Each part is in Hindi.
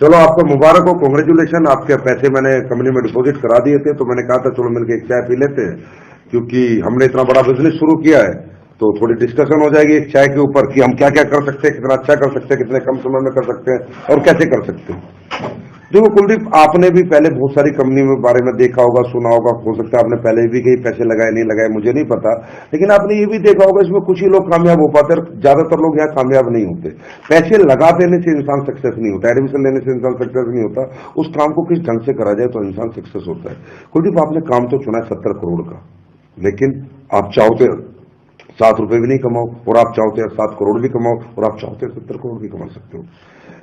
चलो आपको मुबारक हो, कॉन्ग्रेचुलेशन। आपके पैसे मैंने कंपनी में डिपॉजिट करा दिए थे, तो मैंने कहा था चलो मिलकर एक चाय पी लेते हैं, क्योंकि हमने इतना बड़ा बिजनेस शुरू किया है तो थोड़ी डिस्कशन हो जाएगी एक चाय के ऊपर कि हम क्या क्या कर सकते हैं, कितना अच्छा कर सकते हैं, कितने कम समय में कर सकते हैं और कैसे कर सकते हैं। देखो कुलदीप, आपने भी पहले बहुत सारी कंपनी में बारे में देखा होगा, सुना होगा, हो सकता है आपने पहले भी कहीं पैसे लगाए नहीं लगाए मुझे नहीं पता, लेकिन आपने ये भी देखा होगा इसमें कुछ ही लोग कामयाब हो पाते हैं, ज्यादातर लोग यहाँ कामयाब नहीं होते। पैसे लगा देने से इंसान सक्सेस नहीं होता, एडमिशन लेने से इंसान सक्सेस नहीं होता, उस काम को किस ढंग से करा जाए तो इंसान सक्सेस होता है। कुलदीप, आपने काम तो चुना है 70 करोड़ का, लेकिन आप चाहते 7 रुपए भी नहीं कमाओ, और आप चाहते 7 करोड़ भी कमाओ, और आप चाहते 70 करोड़ भी कमा सकते हो।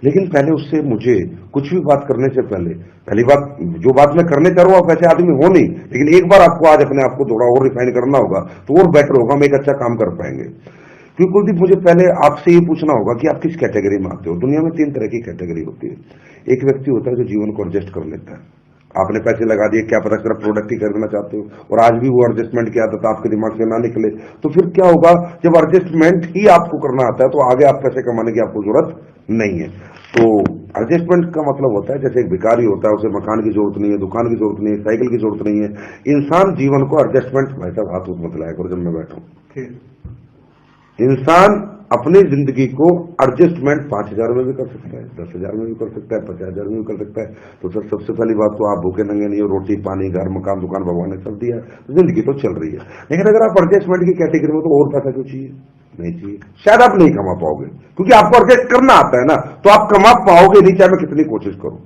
लेकिन पहले उससे मुझे कुछ भी बात करने से पहली बात, जो बात मैं करने चाह रहा हूं आप ऐसे आदमी हो नहीं, लेकिन एक बार आपको आज अपने आप को थोड़ा और रिफाइन करना होगा तो और बेटर होगा, हम एक अच्छा काम कर पाएंगे। क्योंकि कुलदीप, मुझे पहले आपसे ये पूछना होगा कि आप किस कैटेगरी में आते हो। दुनिया में 3 तरह की कैटेगरी होती है। एक व्यक्ति होता है जो जीवन को एडजस्ट कर लेता है, आपने पैसे लगा दिए, क्या पता सिर्फ प्रोडक्ट ही खरीदना चाहते हो और आज भी वो एडजस्टमेंट की आदत आपके दिमाग से ना निकले, तो फिर क्या होगा, जब एडजस्टमेंट ही आपको करना आता है तो आगे आप पैसे कमाने की आपको जरूरत नहीं है। तो एडजस्टमेंट का मतलब होता है जैसे एक भिखारी होता है, उसे मकान की जरूरत नहीं है, दुकान की जरूरत नहीं है, साइकिल की जरूरत नहीं है। इंसान जीवन को एडजस्टमेंट, भाई साहब हाथ मत लाया करो जब मैं बैठा हूं। इंसान अपनी जिंदगी को एडजस्टमेंट 5,000 में भी कर सकता है, 10,000 में भी कर सकता है, 50,000 में भी कर सकता है। तो सर सबसे पहली बात तो आप भूखे नंगे नहीं हो, रोटी पानी घर मकान दुकान भगवान ने सब दिया है, तो जिंदगी तो चल रही है। लेकिन अगर आप एडजस्टमेंट की कैटेगरी में, तो और पैसा क्यों चाहिए? नहीं चाहिए, शायद आप नहीं कमा पाओगे, क्योंकि आपको एडजस्ट करना आता है ना, तो आप कमा पाओगे नहीं चाहे मैं कितनी कोशिश करूं।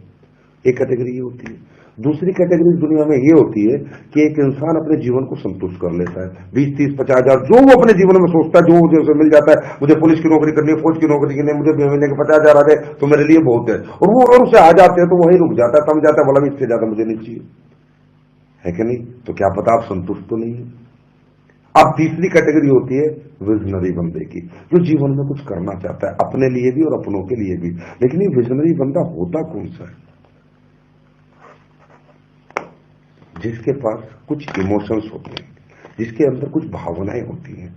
एक कैटेगरी ये होती है। दूसरी कैटेगरी दुनिया में ये होती है कि एक इंसान अपने जीवन को संतुष्ट कर लेता है, 20, 30, 50,000 जो वो अपने जीवन में सोचता है, जो मुझे उसे मिल जाता है, मुझे पुलिस की नौकरी करनी है, फौज की नौकरी करनी है, मुझे महीने के 50,000 आ जाए तो मेरे लिए बहुत है, और वो अगर उसे आ जाते हैं तो वहीं रुक जाता है, थम जाता है, बोला भी इससे ज्यादा मुझे नहीं चाहिए, है कि नहीं? तो क्या पता आप संतुष्ट तो नहीं है। अब तीसरी कैटेगरी होती है विजनरी बंदे की, जो जीवन में कुछ करना चाहता है, अपने लिए भी और अपनों के लिए भी। लेकिन ये विजनरी बंदा होता कौन सा है? जिसके पास कुछ इमोशंस होते हैं, जिसके अंदर कुछ भावनाएं होती हैं,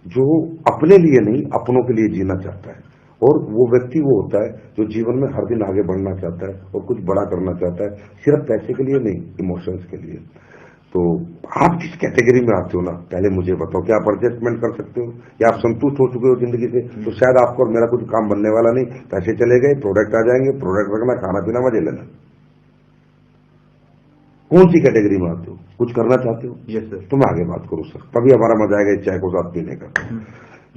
जो अपने लिए नहीं अपनों के लिए जीना चाहता है। और वो व्यक्ति वो होता है जो जीवन में हर दिन आगे बढ़ना चाहता है और कुछ बड़ा करना चाहता है, सिर्फ पैसे के लिए नहीं, इमोशंस के लिए। तो आप किस कैटेगरी में आते हो ना, पहले मुझे बताओ। क्या आप एडजस्टमेंट कर सकते हो, या आप संतुष्ट हो चुके हो जिंदगी से? तो शायद आपको और मेरा कुछ काम बनने वाला नहीं, पैसे चले गए, प्रोडक्ट आ जाएंगे, प्रोडक्ट रखना, खाना पीना, मजे लेना। कौन सी कैटेगरी में आते हो? कुछ करना चाहते हो? Yes sir. तो मैं आगे बात करूं सर, तभी हमारा मजा आएगा इस चाय को साथ पीने का।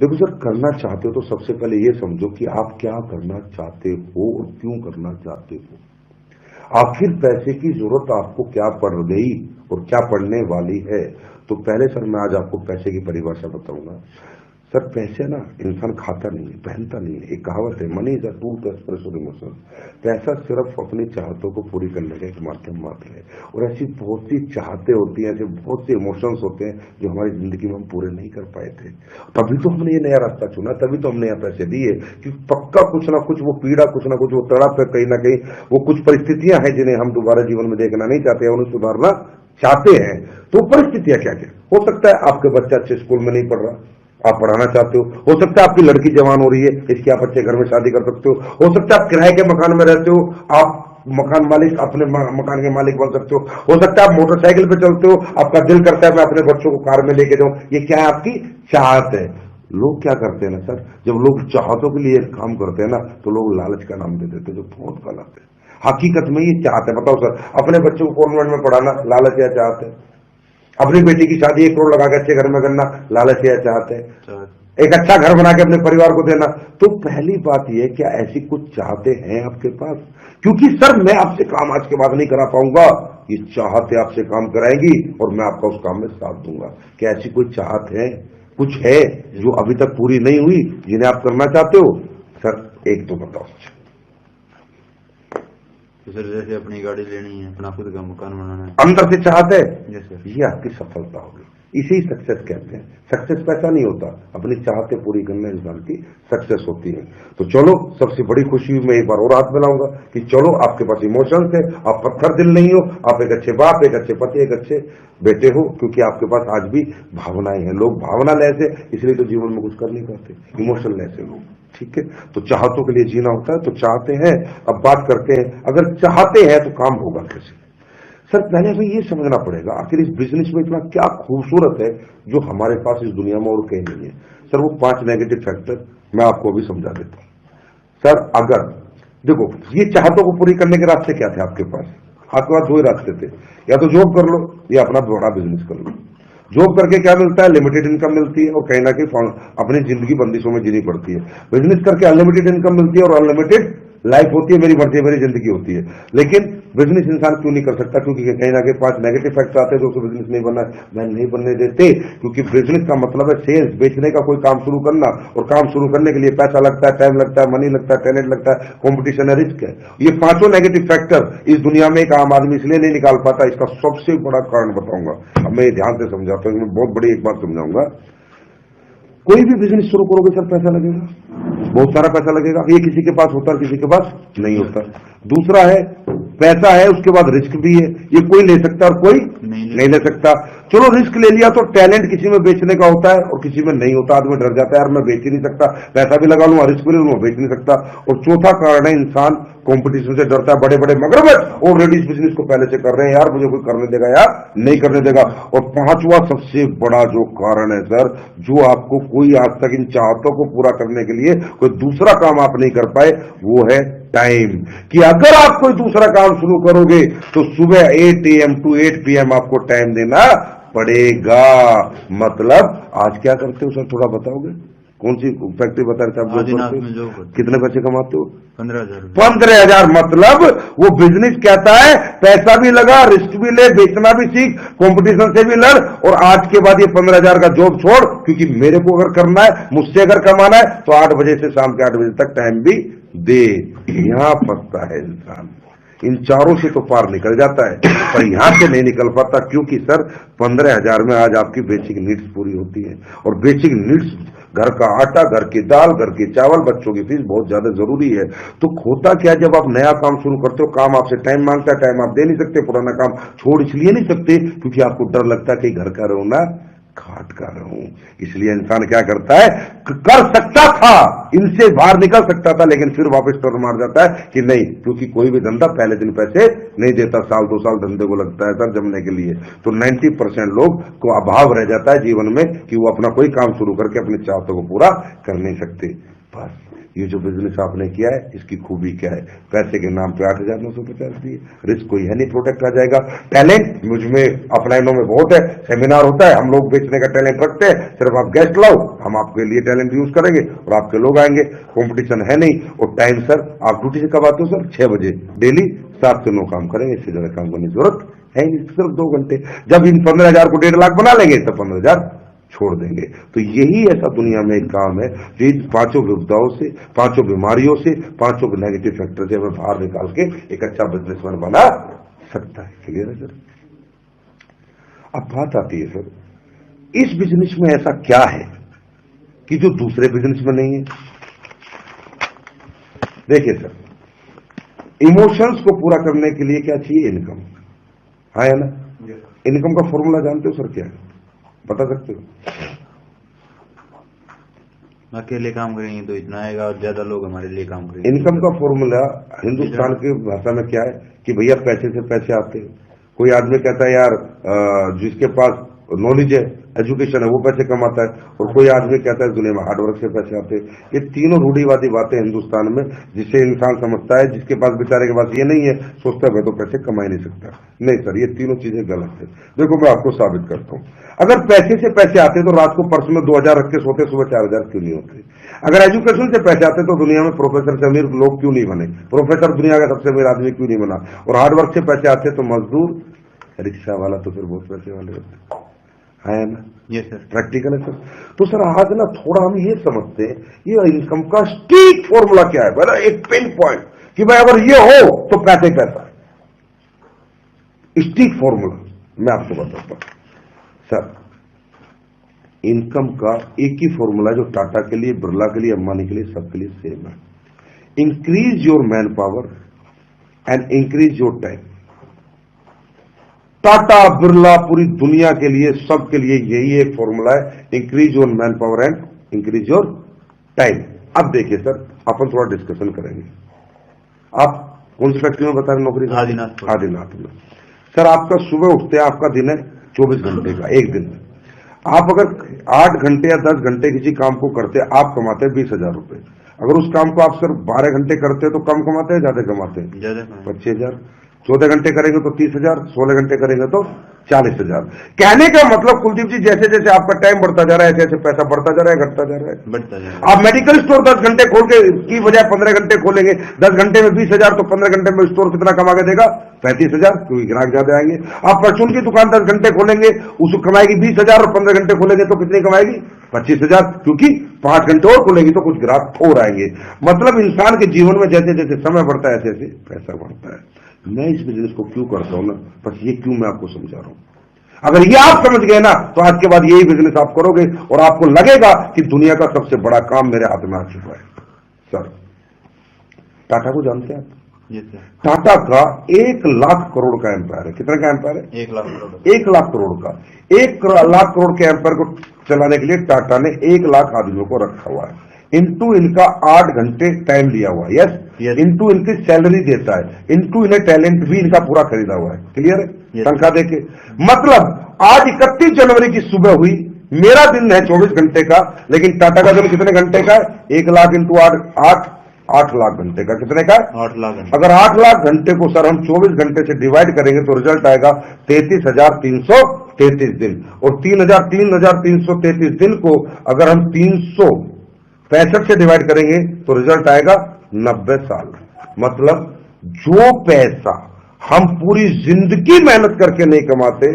देखो सर, करना चाहते हो तो सबसे पहले ये समझो कि आप क्या करना चाहते हो और क्यों करना चाहते हो। आखिर पैसे की जरूरत आपको क्या पड़ गई और क्या पड़ने वाली है? तो पहले सर मैं आज आपको पैसे की परिभाषा बताऊंगा। सर पैसे ना इंसान खाता नहीं है, पहनता नहीं है। एक कहावत है, money is a tool to express your emotion. पैसा सिर्फ अपनी चाहतों को पूरी करने का एक माध्यम मात्र है। और ऐसी बहुत सी चाहते होती हैं, ऐसे बहुत से इमोशंस होते हैं जो हमारी जिंदगी में हम पूरे नहीं कर पाए थे। तभी तो हमने ये नया रास्ता चुना, तभी तो हमने यहाँ पैसे दिए कि पक्का कुछ ना कुछ वो पीड़ा, कुछ ना कुछ वो तड़प है, कहीं ना कहीं वो कुछ परिस्थितियां हैं जिन्हें हम दोबारा जीवन में देखना नहीं चाहते हैं, उन्हें सुधारना चाहते हैं। तो परिस्थितियां क्या क्या हो सकता है? आपके बच्चा अच्छे स्कूल में नहीं पढ़ रहा, आप पढ़ाना चाहते हो सकता है आपकी लड़की जवान हो रही है, इसकी आप अच्छे घर में शादी कर सकते हो सकता है आप किराए के मकान में रहते हो, आप मकान मालिक, अपने मकान के मालिक बन सकते हो सकता है आप मोटरसाइकिल पे चलते हो, आपका दिल करता है मैं अपने बच्चों को कार में लेके जाऊं। ये क्या है? आपकी चाहत है। लोग क्या करते हैं ना सर, जब लोग चाहतों के लिए काम करते हैं ना, तो लोग लालच का नाम दे देते हैं, जो बहुत गलत है। हकीकत में ये चाहत है। बताओ सर, अपने बच्चों को कॉन्वेंट में पढ़ाना लालच या चाहत है? अपनी बेटी की शादी 1 करोड़ लगा के अच्छे घर में करना लालच या चाहते हैं? एक अच्छा घर बना के अपने परिवार को देना। तो पहली बात यह, क्या ऐसी कुछ चाहते हैं आपके पास? क्योंकि सर मैं आपसे काम आज के बाद नहीं करा पाऊंगा, ये चाहते आपसे काम कराएंगी और मैं आपका उस काम में साथ दूंगा। क्या ऐसी कोई चाहत है, कुछ है जो अभी तक पूरी नहीं हुई, जिन्हें आप करना चाहते हो? सर एक तो बताओ। तो सर जैसे अपनी गाड़ी लेनी है, अपना खुद का मकान बनाना है, अंदर से चाहते हैं, यस सर। ये आपकी सफलता होगी। इसे ही सक्सेस कहते हैं। सक्सेस पैसा नहीं होता, अपनी चाहते पूरी करने इंसान की सक्सेस होती है। तो चलो, सबसे बड़ी खुशी मैं एक बार और हाथ मिलाऊंगा कि चलो आपके पास इमोशंस है, आप पत्थर दिल नहीं हो, आप एक अच्छे बाप, एक अच्छे पति, एक अच्छे बेटे हो, क्योंकि आपके पास आज भी भावनाएं हैं। लोग भावना लेस है, इसलिए तो जीवन में कुछ कर नहीं पाते, इमोशन लेस है लोग। ठीक है, तो चाहतों के लिए जीना होता है, तो चाहते हैं। अब बात करते हैं, अगर चाहते हैं तो काम होगा कैसे। सर पहले हमें ये समझना पड़ेगा आखिर इस बिजनेस में इतना क्या खूबसूरत है जो हमारे पास इस दुनिया में और कहीं नहीं है। सर वो 5 नेगेटिव फैक्टर मैं आपको अभी समझा देता हूं। सर अगर देखो, ये चाहतों को पूरी करने के रास्ते क्या थे आपके पास? आपके पास 2 ही रास्ते थे, या तो जॉब कर लो या अपना बड़ा बिजनेस कर लो। जॉब करके क्या मिलता है? लिमिटेड इनकम मिलती है और कहीं ना कहीं अपनी जिंदगी बंदिशों में जीनी पड़ती है। बिजनेस करके अनलिमिटेड इनकम मिलती है और अनलिमिटेड लाइफ होती है, मेरी मर्जी मेरी जिंदगी होती है। लेकिन बिजनेस इंसान क्यों नहीं कर सकता? क्योंकि कहीं ना कहीं 5 नेगेटिव फैक्टर आते हैं जो उसको बिजनेस नहीं बनना मैं नहीं बनने देते। क्योंकि बिजनेस का मतलब है सेल्स, बेचने का कोई काम शुरू करना, और काम शुरू करने के लिए पैसा लगता है, टाइम लगता है, मनी लगता है, टैलेंट लगता है, कॉम्पिटिशन है, रिस्क है। ये 5 नेगेटिव फैक्टर इस दुनिया में एक आम आदमी इसलिए नहीं निकाल पाता। इसका सबसे बड़ा कारण बताऊंगा, अब मैं ध्यान से समझाता हूं, मैं बहुत बड़ी एक बात समझाऊंगा। कोई भी बिजनेस शुरू करोगे सर पैसा लगेगा, बहुत सारा पैसा लगेगा। ये किसी के पास होता है, किसी के पास नहीं होता। दूसरा है पैसा है, उसके बाद रिस्क भी है। ये कोई ले सकता और कोई नहीं ले सकता। चलो रिस्क ले लिया तो टैलेंट किसी में बेचने का होता है और किसी में नहीं होता। आदमी डर जाता है, यार मैं बेच ही नहीं सकता, पैसा भी लगा लूंगा, रिस्क भी ले लूंगा, बेच नहीं सकता। और चौथा कारण है इंसान कंपटीशन से डरता है। बड़े बड़े मगरमच्छ ऑलरेडी इस बिजनेस को पहले से कर रहे हैं, यार मुझे कोई करने देगा यार नहीं करने देगा। और 5वां सबसे बड़ा जो कारण है सर, जो आपको कोई आज तक इन चाहतों को पूरा करने के लिए कोई दूसरा काम आप नहीं कर पाए, वो है टाइम। कि अगर आप कोई दूसरा काम शुरू करोगे तो सुबह 8 AM to 8 PM आपको टाइम देना पड़ेगा। मतलब आज क्या करते हो सर, थोड़ा बताओगे? कौन सी फैक्ट्री बता रहे थे आप? कितने पैसे कमाते हो? 15,000। 15,000। मतलब वो बिजनेस कहता है पैसा भी लगा, रिस्क भी ले, बेचना भी सीख, कंपटीशन से भी लड़, और आज के बाद ये 15,000 का जॉब छोड़, क्योंकि मेरे को अगर करना है, मुझसे अगर कमाना है तो 8 बजे से शाम के 8 बजे तक टाइम भी दे। यहां फंसता है इंसान। इन चारों से तो पार निकल जाता है, पर यहां से नहीं निकल पाता। क्योंकि सर 15,000 में आज आपकी बेसिक नीड्स पूरी होती है, और बेसिक नीड्स घर का आटा, घर की दाल, घर के चावल, बच्चों की फीस बहुत ज्यादा जरूरी है। तो होता क्या, जब आप नया काम शुरू करते हो, काम आपसे टाइम मांगता है, टाइम आप दे नहीं सकते, पुराना काम छोड़ इसलिए नहीं सकते क्योंकि आपको डर लगता है कि घर का रोना घाट का रहूं। इसलिए इंसान क्या करता है, कर सकता था, इनसे बाहर निकल सकता था, लेकिन फिर वापस टर्न मार जाता है कि नहीं, क्योंकि कोई भी धंधा पहले दिन पैसे नहीं देता, साल 2 साल धंधे को लगता है सर जमने के लिए। तो 90% लोग को अभाव रह जाता है जीवन में कि वो अपना कोई काम शुरू करके अपनी चाहतों को पूरा कर नहीं सकते। बस ये जो बिजनेस आपने किया है, इसकी खूबी क्या है? पैसे के नाम पे 8,950 दिए, रिस्क कोई है नहीं, प्रोटेक्ट आ जाएगा। टैलेंट मुझमें अपलाइनों में बहुत है, सेमिनार होता है, हम लोग बेचने का टैलेंट रखते हैं, सिर्फ आप गेस्ट लाओ, हम आपके लिए टैलेंट यूज करेंगे और आपके लोग आएंगे। कंपटीशन है नहीं। और टाइम सर आप ड्यूटी से कब आते हो सर? 6 बजे डेली, 7 से 9 काम करेंगे, इससे ज्यादा काम करने की जरूरत है नहीं, सिर्फ 2 घंटे। जब इन 15,000 को 1.5 लाख बना लेंगे तो 15,000 छोड़ देंगे। तो यही ऐसा दुनिया में एक काम है जो इन 5 विपदाओं से, 5 बीमारियों से, 5 नेगेटिव फैक्टर से हमें बाहर निकाल के एक अच्छा बिजनेसमैन बना सकता है। क्लियर है सर? अब बात आती है सर, इस बिजनेस में ऐसा क्या है कि जो दूसरे बिजनेस में नहीं है? देखिए सर, इमोशंस को पूरा करने के लिए क्या चाहिए? इनकम। हाँ है ना? इनकम का फॉर्मूला जानते हो सर क्या है? बता सकते हो? अकेले काम करेंगे तो इतना आएगा और ज्यादा लोग हमारे लिए काम करेंगे। इनकम का फॉर्मूला हिंदुस्तान की भाषा में क्या है कि भैया पैसे से पैसे आते हैं। कोई आदमी कहता है यार जिसके पास नॉलेज है, एजुकेशन है, वो पैसे कमाता है, और कोई आदमी कहता है दुनिया में हार्डवर्क से पैसे आते हैं। ये तीनों रूढ़िवादी बातें हिंदुस्तान में, जिससे इंसान समझता है जिसके पास बेचारे के पास ये नहीं है, सोचता है मैं तो पैसे कमा ही नहीं सकता। नहीं सर, ये तीनों चीजें गलत है। देखो मैं आपको साबित करता हूं। अगर पैसे से पैसे आते तो रात को पर्स में 2,000 रख के सोते, सुबह 4,000 क्यों नहीं होते? अगर एजुकेशन से पैसे आते तो दुनिया में प्रोफेसर से अमीर लोग क्यों नहीं बने? प्रोफेसर दुनिया का सबसे अमीर आदमी क्यों नहीं बना? और हार्डवर्क से पैसे आते तो मजदूर, रिक्शा वाला तो फिर बहुत पैसे वाले होते है ना? ये सर प्रैक्टिकल है सर। तो सर आज ना थोड़ा हम ये समझते हैं ये इनकम का स्ट्रिक्ट फॉर्मूला क्या है, बोला एक पिन पॉइंट कि भाई अगर ये हो तो पैसे पैसा है। स्ट्रिक्ट फॉर्मूला मैं आपको बताता हूं सर। इनकम का एक ही फॉर्मूला है जो टाटा के लिए, बिरला के लिए, अंबानी के लिए, सबके लिए सेम है। Increase your man power and increase your time. Tata, Birla, पूरी दुनिया के लिए, सबके लिए यही एक फॉर्मूला है, increase your man power and increase your time. अब देखिए सर, अपन थोड़ा डिस्कशन करेंगे। आप कौन सी फैक्ट्री में बता रहे नौकरी? आदिनाथ में। सर आपका सुबह उठते हैं, आपका दिन है 24 घंटे का, एक दिन में आप अगर 8 घंटे या 10 घंटे किसी काम को करते हैं, आप कमाते हैं 20,000 रुपए। अगर उस काम को आप सिर्फ 12 घंटे करते हैं तो कम कमाते हैं, ज्यादा कमाते हैं? 25,000। 14 घंटे करेंगे तो 30,000, 16 घंटे करेंगे तो 40,000। कहने का मतलब कुलदीप जी, जैसे जैसे आपका टाइम बढ़ता जा रहा है, ऐसे ऐसे पैसा बढ़ता जा रहा है, घटता जा रहा है। आप मेडिकल स्टोर 10 घंटे खोल के की बजाय 15 घंटे खोलेंगे, 10 घंटे में 20,000, तो 15 घंटे में स्टोर कितना कमा के देगा? 35,000, क्योंकि ग्राहक ज्यादा आएंगे। आप परचून की दुकान 10 घंटे खोलेंगे, उसको कमाएगी 20,000, और 15 घंटे खोलेंगे तो कितनी कमाएगी? 25,000, क्योंकि 5 घंटे और खोलेगी तो कुछ ग्राहक और आएंगे। मतलब इंसान के जीवन में जैसे जैसे समय बढ़ता है, ऐसे ऐसे पैसा बढ़ता है। मैं इस बिजनेस को क्यों करता हूं ना, बस ये क्यों मैं आपको समझा रहा हूं। अगर ये आप समझ गए ना, तो आज के बाद यही बिजनेस आप करोगे और आपको लगेगा कि दुनिया का सबसे बड़ा काम मेरे हाथ में आ चुका है। सर, टाटा को जानते हैं आप? टाटा का 1 लाख करोड़ का एम्पायर है। कितने का एम्पायर है? 1 लाख करोड़। 1 लाख करोड़ का। 1 लाख करोड़ के एम्पायर को चलाने के लिए टाटा ने 1 लाख आदमियों को रखा हुआ है। इनटू इनका 8 घंटे टाइम लिया हुआ है, यस। इनटू इनकी सैलरी देता है, इनटू इन्हें टैलेंट भी इनका पूरा खरीदा हुआ है। क्लियर है? तनख्वाह देके मतलब आज 31 जनवरी की सुबह हुई, मेरा दिन है 24 घंटे का, लेकिन टाटा का दिन कितने घंटे का है? 1 लाख इंटू 8 लाख घंटे का। कितने का? 8 लाख। अगर 8 लाख घंटे को सर हम 24 घंटे से डिवाइड करेंगे तो रिजल्ट आएगा 33,333 दिन। और 3,333 दिन को अगर हम 365 से डिवाइड करेंगे तो रिजल्ट आएगा 90 साल। मतलब जो पैसा हम पूरी जिंदगी मेहनत करके नहीं कमाते,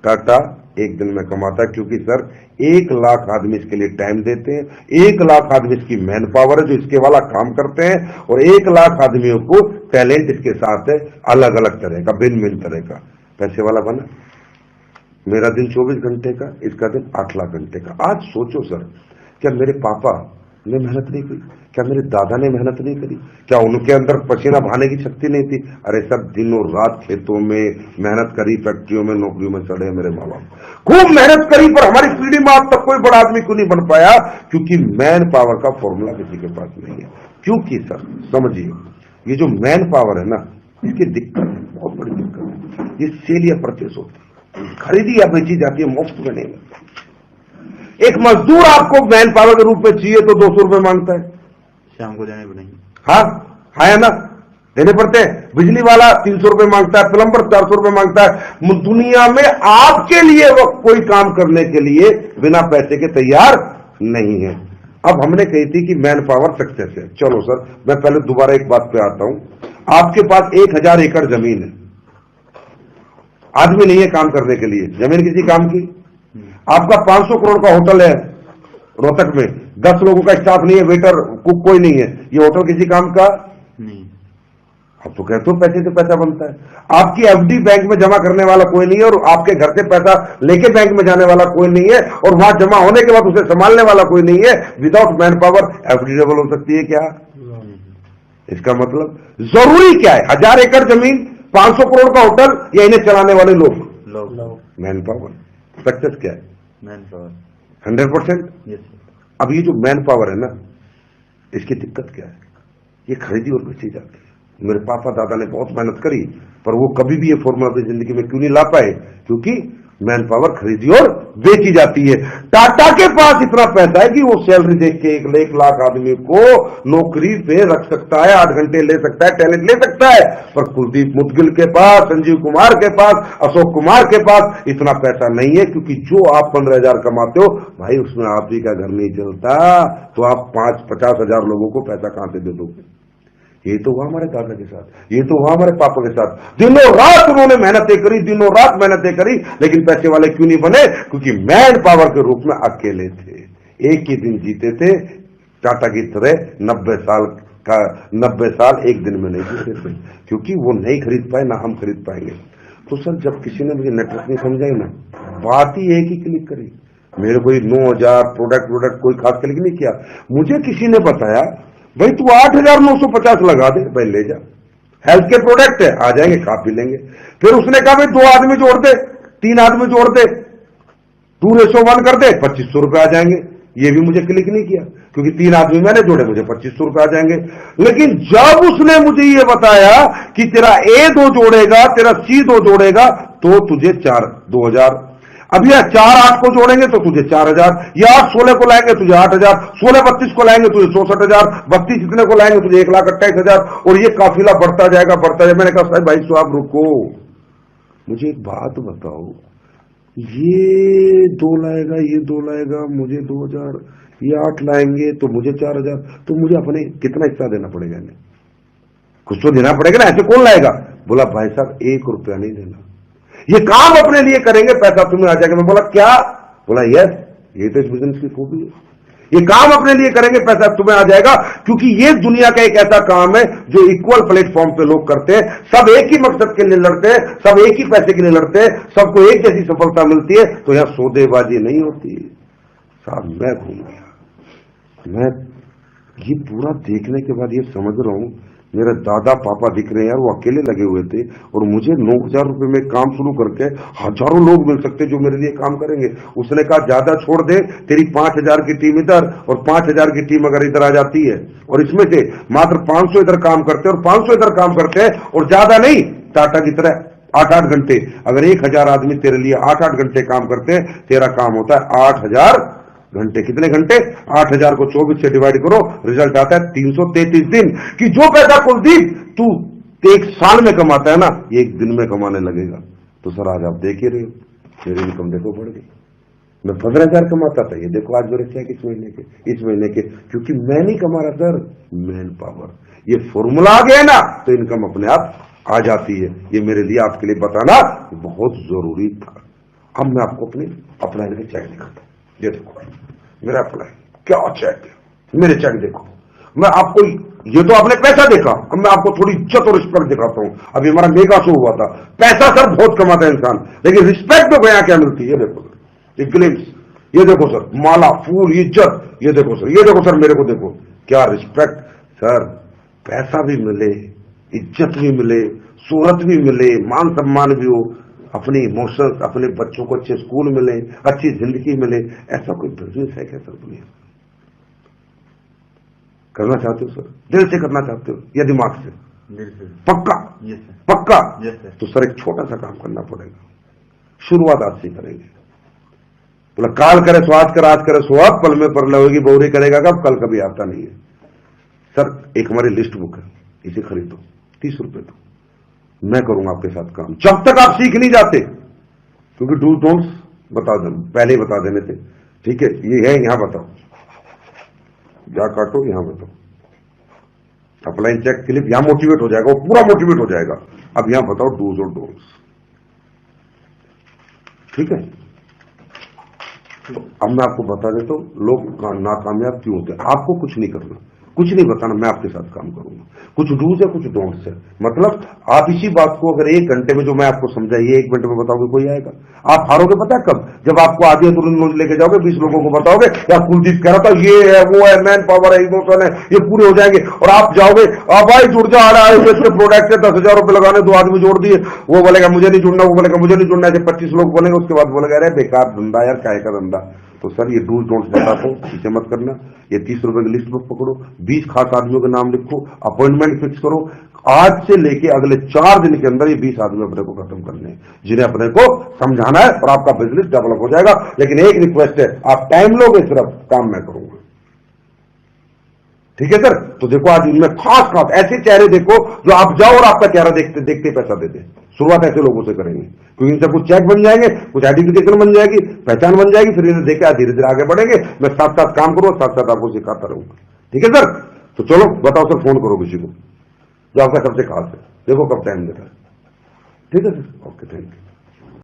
टाटा एक दिन में कमाता है। क्योंकि सर 1 लाख आदमी इसके लिए टाइम देते हैं, 1 लाख आदमी इसकी मैन पावर है जो इसके वाला काम करते हैं, और 1 लाख आदमियों को टैलेंट इसके साथ है, अलग अलग तरह का, भिन्न भिन्न तरह का। पैसे वाला बना। मेरा दिन 24 घंटे का, इसका दिन 8 लाख घंटे का। आज सोचो सर, क्या मेरे पापा ने मेहनत नहीं की? क्या मेरे दादा ने मेहनत नहीं करी? क्या उनके अंदर पसीना बहाने की शक्ति नहीं थी? अरे सर, दिनों रात खेतों में मेहनत करी, फैक्ट्रियों में, नौकरियों में चढ़े मेरे माँ बाप, खूब मेहनत करी, पर हमारी पीढ़ी में आज तक कोई बड़ा आदमी क्यों नहीं बन पाया? क्योंकि मैन पावर का फॉर्मूला किसी के पास नहीं है। क्योंकि सर समझिए, ये जो मैन पावर है ना, इसकी दिक्कत है, बहुत बड़ी दिक्कत है। ये सेल या परचेस होती है, खरीदी या बेची जाती है, मुफ्त में नहीं मिलती। एक मजदूर आपको मैन पावर के रूप में चाहिए तो 200 रुपए मांगता है, शाम को देने पड़ेंगे। हाँ है ना, देने पड़ते हैं। बिजली वाला 300 रुपए मांगता है, प्लम्बर 400 रुपए मांगता है। दुनिया में आपके लिए वो कोई काम करने के लिए बिना पैसे के तैयार नहीं है। अब हमने कही थी कि मैन पावर सक्सेस है। चलो सर, मैं पहले दोबारा एक बात पे आता हूं। आपके पास 1000 एकड़ जमीन है, आदमी नहीं है काम करने के लिए, जमीन किसी काम की। आपका 500 करोड़ का होटल है रोहतक में, 10 लोगों का स्टाफ नहीं है, वेटर कुक कोई नहीं है, ये होटल किसी काम का नहीं। अब तो कहते हो पैसे से पैसा बनता है। आपकी एफडी बैंक में जमा करने वाला कोई नहीं है, और आपके घर से पैसा लेके बैंक में जाने वाला कोई नहीं है, और वहां जमा होने के बाद उसे संभालने वाला कोई नहीं है। Without man power FD double हो सकती है क्या? इसका मतलब जरूरी क्या है? 1000 एकड़ जमीन, 500 करोड़ का होटल, या इन्हें चलाने वाले लोग? Man power. सक्सेस क्या है? Man power 100%। यस। अब ये जो मैन पावर है ना, इसकी दिक्कत क्या है? ये खरीदी और बेची जाती है। मेरे पापा दादा ने बहुत मेहनत करी, पर वो कभी भी ये फॉर्मूला अपनी जिंदगी में क्यों नहीं ला पाए? क्योंकि मैन पावर खरीदी और बेची जाती है। टाटा के पास इतना पैसा है कि वो सैलरी देख के 1 लाख आदमी को नौकरी पे रख सकता है, 8 घंटे ले सकता है, टैलेंट ले सकता है। पर कुलदीप मुदगिल के पास, संजीव कुमार के पास, अशोक कुमार के पास इतना पैसा नहीं है। क्योंकि जो आप 15,000 कमाते हो भाई, उसमें आप ही का घर नहीं चलता, तो आप 50,000 लोगों को पैसा कहां से दे दोगे? ये तो हुआ हमारे दादा के साथ, ये तो हुआ हमारे पापा के साथ। दिनों रात उन्होंने मेहनतें करी, दिनों रात मेहनतें करी, लेकिन पैसे वाले क्यों नहीं बने? क्योंकि मैन पावर के रूप में अकेले थे, एक ही दिन जीते थे। टाटा की तरह 90 साल एक दिन में नहीं जीते थे, क्योंकि वो नहीं खरीद पाए, ना हम खरीद पाएंगे। तो सर, जब किसी ने मुझे नेटवर्क नहीं समझाई ना, बात ही एक ही क्लिक करी, मेरे कोई 9,000 प्रोडक्ट कोई खास क्लिक नहीं किया। मुझे किसी ने बताया भाई तू 8,950 लगा दे, भाई ले जा, हेल्थ के प्रोडक्ट है, आ जाएंगे खा पी लेंगे। फिर उसने कहा भाई 2 आदमी जोड़ दे, 3 आदमी जोड़ दे, 2:1 कर दे, 2500 रुपए आ जाएंगे। ये भी मुझे क्लिक नहीं किया क्योंकि 3 आदमी मैंने जोड़े, मुझे 2500 रुपए आ जाएंगे। लेकिन जब उसने मुझे ये बताया कि तेरा A2 जोड़ेगा, तेरा C2 जोड़ेगा तो तुझे 2,000, अब यह 4-8 को जोड़ेंगे तो तुझे 4,000, या 8-16 को लाएंगे तुझे 8,000, 16-32 को लाएंगे तुझे 64,000, 32 इतने को लाएंगे तुझे 1,28,000, और ये काफिला बढ़ता जाएगा बढ़ता जाएगा। मैंने कहा साहब भाई साहब रुको, मुझे एक बात बताओ, ये 2 लाएगा, ये 2 लाएगा, मुझे 2,000, ये 8 लाएंगे तो मुझे 4,000, तो मुझे अपने कितना हिस्सा देना पड़ेगा? इन्हें कुछ तो देना पड़ेगा ना, ऐसे कौन लाएगा? बोला भाई साहब 1 रुपया नहीं देना, ये काम अपने लिए करेंगे, पैसा तुम्हें आ जाएगा। मैं बोला क्या? बोला यस, ये तो इस बिजनेस की खूबी है, ये काम अपने लिए करेंगे, पैसा तुम्हें आ जाएगा, क्योंकि ये दुनिया का एक ऐसा काम है जो इक्वल प्लेटफॉर्म पे लोग करते हैं, सब एक ही मकसद के लिए लड़ते हैं, सब एक ही पैसे के लिए लड़ते हैं, सबको एक जैसी सफलता मिलती है, तो यहां सौदेबाजी नहीं होती। साहब मैं घूम गया, मैं ये पूरा देखने के बाद ये समझ रहा हूं मेरे दादा पापा दिख रहे हैं यार, वो अकेले लगे हुए थे, और मुझे 9,000 रुपए में काम शुरू करके हजारों लोग मिल सकते जो मेरे लिए काम करेंगे। उसने कहा ज्यादा छोड़ दे, तेरी 5,000 की टीम इधर और 5,000 की टीम अगर इधर आ जाती है, और इसमें से मात्र 500 इधर काम करते हैं और 500 इधर काम करते हैं, और ज्यादा नहीं, टाटा की तरह 8-8 घंटे, अगर 1,000 आदमी तेरे लिए 8-8 घंटे काम करते हैं, तेरा काम होता है 8,000 घंटे। कितने घंटे? 8,000 को 24 से डिवाइड करो, रिजल्ट आता है 333 दिन। कि जो पैसा कुलदीप तू 1 साल में कमाता है ना, ये 1 दिन में कमाने लगेगा। तो सर आज आप देख ही रहे हो, मेरी इनकम देखो बढ़ गई। मैं 15,000 कमाता था, ये देखो आज मेरे चेक इस महीने के, क्योंकि मैं नहीं कमा रहा सर, मैन पावर, ये फॉर्मूला आ गया ना, तो इनकम अपने आप आ जाती है। ये मेरे लिए आपके लिए बताना बहुत जरूरी था। अब मैं आपको अपने अपलाइन के चेक दिखाता हूं, ये देखो मेरा अप्लाई, क्या चेक है, मेरे चेक देखो। मैं आपको, ये तो आपने पैसा देखा, अब मैं आपको थोड़ी इज्जत और रिस्पेक्ट दिखाता हूं। अभी हमारा मेगा शो हुआ था, पैसा सर बहुत कमाता है इंसान, लेकिन रिस्पेक्ट तो गया क्या मिलती है, ये देखो सर, ये ग्लिम्स, ये देखो सर, माला, फूल, इज्जत, ये देखो सर, ये देखो सर, मेरे को देखो, क्या रिस्पेक्ट सर। पैसा भी मिले, इज्जत भी मिले, शोहरत भी मिले, मान सम्मान भी हो, अपने इमोशंस, अपने बच्चों को अच्छे स्कूल मिले, अच्छी जिंदगी मिले, ऐसा कोई बिजनेस है क्या सर दुनिया? करना चाहते हो सर? दिल से करना चाहते हो या दिमाग से? दिल से। पक्का? Yes sir. पक्का? Yes sir. तो सर एक छोटा सा काम करना पड़ेगा, शुरुआत आज से करेंगे। बोला काल करे सो आज कर, आज करे सो अब, पल में परलय होगी, बहुरी करेगा कब, कल कभी आता नहीं है। सर एक हमारी लिस्ट बुक है, इसे खरीदो, 30 रुपए दो, मैं करूंगा आपके साथ काम, जब तक आप सीख नहीं जाते, क्योंकि डू डोंट्स बता दो, पहले ही बता देने थे, ठीक है, ये है, यहां बताओ, जा काटो, यहां बताओ, अपलाइन चेक क्लिप, यहां मोटिवेट हो जाएगा, वो पूरा मोटिवेट हो जाएगा। अब यहां बताओ डूज और डोंट्स, ठीक है? तो अब मैं आपको बता देता हूं लोग नाकामयाब क्यों होते हैं। आपको कुछ नहीं करना, कुछ नहीं बताना, मैं आपके साथ काम करूंगा। कुछ डूज है, कुछ डोंट्स है, मतलब आप इसी बात को अगर 1 घंटे में जो मैं आपको समझाइए 1 मिनट में बताओगे, कोई आएगा? आप हारोगे पता है कब? जब आपको आधी अधूरी नॉलेज लेके जाओगे, 20 लोगों को बताओगे, या कुलदीप कह रहा था ये है, वो है, मैन पावर है, इमोशन है, ये पूरे हो जाएंगे, और आप जाओगे, आप भाई जुड़ जा रहा है, इसके प्रोडक्ट है, 10,000 रुपए लगाने, 2 आदमी जोड़ दिए, वो बोलेगा मुझे नहीं जुड़ना, वो बोलेगा मुझे नहीं जुड़ना, ऐसे 25 लोग बोलेंगे, उसके बाद बोलेगा अरे बेकार धंधा यार, काय का धंधा। तो सर ये डूज डोंट्स बताता हूं, इसे मत करना। ये 30 रुपए की लिस्ट बुक पकड़ो, 20 खास आदमियों के नाम लिखो, अपॉइंटमेंट फिक्स करो, आज से लेके अगले 4 दिन के अंदर ये 20 आदमी अपने को खत्म करने हैं, जिन्हें अपने को समझाना है, और आपका बिजनेस डेवलप हो जाएगा। लेकिन एक रिक्वेस्ट है, आप टाइम लोगे, सिर्फ काम मैं करूंगा, ठीक है सर? तो देखो आज इनमें खास ऐसे चेहरे देखो जो आप जाओ और आपका चेहरा देखते देखते पैसा दे दे। शुरुआत ऐसे लोगों से करेंगे, क्योंकि इनसे कुछ चेक बन जाएंगे, कुछ आइडेंटिफिकेशन बन जाएगी, पहचान बन जाएगी, फिर इन्हें देखकर धीरे धीरे आगे बढ़ेंगे। मैं साथ साथ काम करूंगा, साथ साथ आपको सिखाता रहूंगा, ठीक है सर? तो चलो बताओ सर, फोन करो किसी को जो आपका सबसे खास है, देखो कब टाइम देता है, ठीक है सर? Okay, thank you.